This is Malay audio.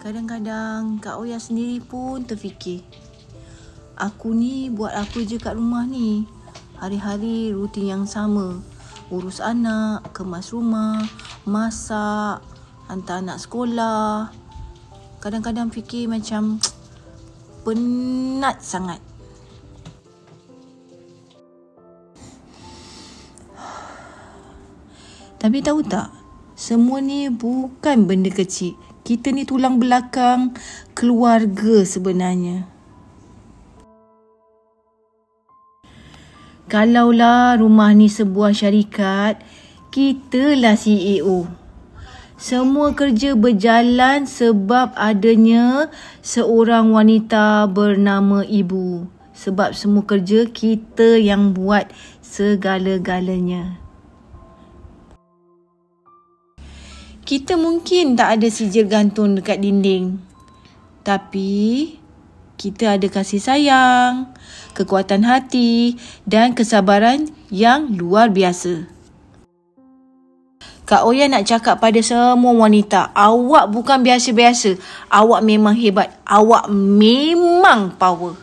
Kadang-kadang Kak Oya sendiri pun terfikir, aku ni buat apa je kat rumah ni? Hari-hari rutin yang sama. Urus anak, kemas rumah, masak, hantar anak sekolah. Kadang-kadang fikir macam penat sangat. Tapi tahu tak, semua ni bukan benda kecil. Kita ni tulang belakang keluarga sebenarnya. Kalaulah rumah ni sebuah syarikat, kitalah CEO. Semua kerja berjalan sebab adanya seorang wanita bernama Ibu. Sebab semua kerja kita yang buat segala-galanya. Kita mungkin tak ada sijil gantung dekat dinding. Tapi kita ada kasih sayang, kekuatan hati dan kesabaran yang luar biasa. Kak Oya nak cakap pada semua wanita, awak bukan biasa-biasa. Awak memang hebat. Awak memang power.